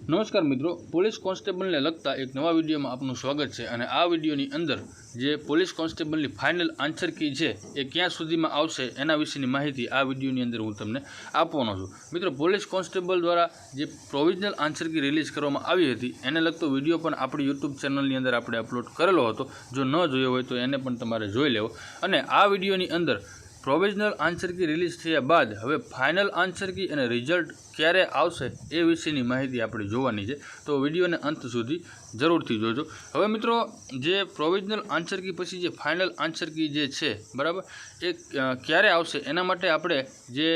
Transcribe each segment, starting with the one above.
नमस्कार मित्रों, police constable ने लगता एक नवा वीडियो में आपनु स्वागत है। और आ वीडियोनी अंदर जे पुलिस कॉन्स्टेबल की फाइनल आंसर की है ए क्या सुधी में आवशे एना विशेनी माहिती आ वीडियोनी अंदर हूँ तमने आपवानो छुं। मित्रों, पुलिस कॉन्स्टेबल द्वारा जे प्रोविजनल आंसर की रिलीज करवामां आवी हती एने लगतो वीडियो पण आपणी यूट्यूब चेनलनी अंदर आपणे अपलोड करेलो हतो। जो न जोयो होय तो एने पण तमारे जोई लेवो। अने आ वीडियोनी अंदर प्रोविजनल आंसर की रिलीज थया बाद हवे फाइनल आंसर की अने रिजल्ट क्यारे आवशे ए विशेनी माहिती आपणे जोवानी छे, तो विडियोने अंत सुधी जरूरथी जोजो। हवे मित्रों, जे प्रोविजनल आंसर की पछी जे फाइनल आंसर की जे छे बराबर ए क्यारे आवशे एना माटे आपणे जे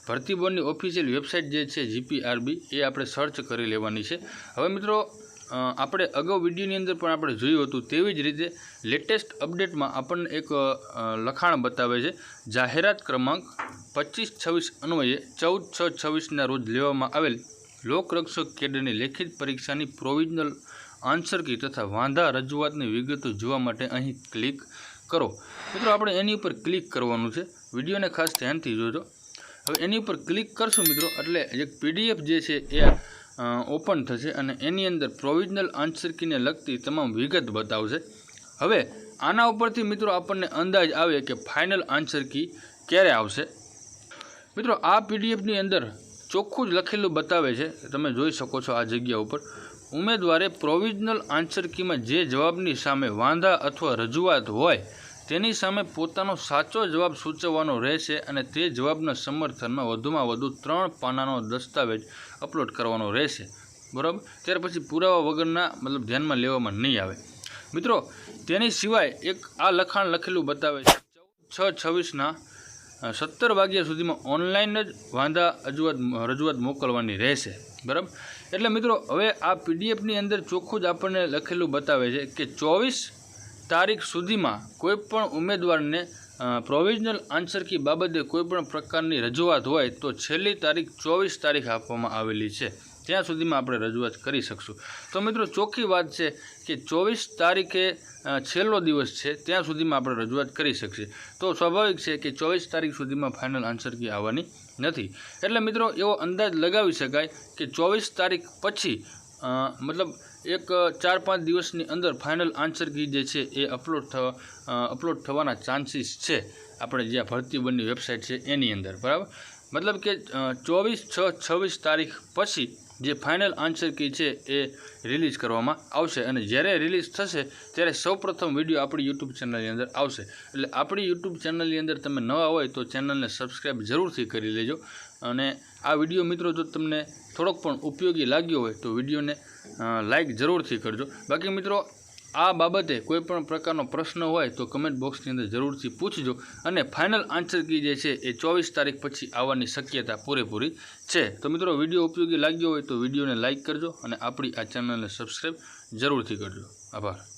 भर्ती बोर्डनी ऑफिशियल वेबसाइट जे छे GPRB ए आपणे सर्च करी लेवानी छे। हवे मित्रों, આપણે અગાઉ વિડીયોની અંદર પણ આપણે જોયું હતું તેવી જ રીતે લેટેસ્ટ અપડેટમાં આપણને એક લખાણ બતાવે છે જાહેરાત ક્રમાંક 2526 અન્વયે 14/6/26ના રોજ લેવામાં આવેલ લોકરક્ષક કેડરની લેખિત પરીક્ષાની પ્રોવિઝનલ આન્સર કી તથા વાંધા રજૂઆતની વિગતો જોવા માટે અહીં ક્લિક કરો। મિત્રો, આપણે એની ઉપર ક્લિક કરવાનું છે। વિડીયોને ખાસ ધ્યાનથી જોજો। હવે એની ઉપર ક્લિક કરશું મિત્રો એટલે એક PDF જે છે એ ओपन थशे अने एनी अंदर प्रोविजनल आंसर की ने लगती तमाम विगत बतावशे। हवे आना उपरथी मित्रों आपने अंदाज आवे कि फाइनल आंसर की क्यारे आवशे। मित्रों, आ PDF नी अंदर चोख्खुं ज लखेलुं बतावे छे, तमे जोई शको छो। आ जग्या उपर उमेदवारे प्रोविजनल आंसर की में जे जवाबनी सामे वांधा अथवा रजूआत होय तेनी सामे पोतानो साचो जवाब सूचवવાનો રહેશે અને તે જવાબના સમર્થનમાં વધુમાં વધુ 3 પાનાનો દસ્તાવેજ અપલોડ કરવાનો રહેશે। બરાબર, ત્યાર પછી પુરાવા વગરના મતલબ ધ્યાનમાં લેવામાં નહીં આવે। મિત્રો, તેની સિવાય એક આ લખાણ લખેલું બતાવે છે 14/6/26ના 17 વાગ્યા સુધીમાં ઓનલાઈન જ વાંધા રજૂઆત મોકલવાની રહેશે। બરાબર, એટલે મિત્રો હવે આ PDF ની અંદર ચોખ્ખું જ આપણને લખેલું બતાવે છે કે 24 तारीख सुधी में कोईपण उम्मीदवार ने प्रोविजनल आंसर की बाबते कोईपण प्रकारनी रजूआत होय तो छेल्ली तारीख 24 तारीख आपवामां आवेली छे, त्यां सुधीमां आपणे रजूआत करी शकशुं। तो मित्रों, चोख्खी वात छे कि 24 तारीखे छेल्लो दिवस छे, त्यां सुधीमां आपणे रजूआत करी शकशे। तो स्वाभाविक है कि 24 तारीख सुधीमां फाइनल आंसर की आववानी नथी। एटले मित्रों, एवो अंदाज लगावी शकाय कि 24 तारीख पछी मतलब एक 4-5 दिवसनी अंदर फाइनल आंसर की जे छे ए अपलोड थवाना चांसीस छे आपणे जे भर्ती बोर्डनी वेबसाइट छे एनी अंदर। बराबर, मतलब के 24/6/26 तारीख पछी जे फाइनल आंसर की छे ए रिलीज करवामां आवशे अने ज्यारे रिलीज थशे त्यारे सौप्रथम विडियो आपणी यूट्यूब चेनलनी अंदर आवशे। एटले आपणी यूट्यूब चेनलनी अंदर तमे नवा होय तो चेनलने सब्सक्राइब जरूरथी करी लेजो। अने आ विडियो मित्रों जो तमने थोड़ोक पण उपयोगी लाग्यो होय तो विडियोने लाइक जरूरथी करजो। बाकी मित्रों, आ बाबते कोईपण प्रकारनो प्रश्न होय तो कमेंट बॉक्सनी अंदर जरूरथी पूछजो। अने फाइनल आंसर की जे छे ए 24 तारीख पछी आववानी शक्यता पूरेपूरी छे। तो मित्रों, विडियो उपयोगी लाग्यो होय तो विडियोने लाइक करजो अने आपणी आ चेनलने सब्सक्राइब जरूरथी करजो। आभार।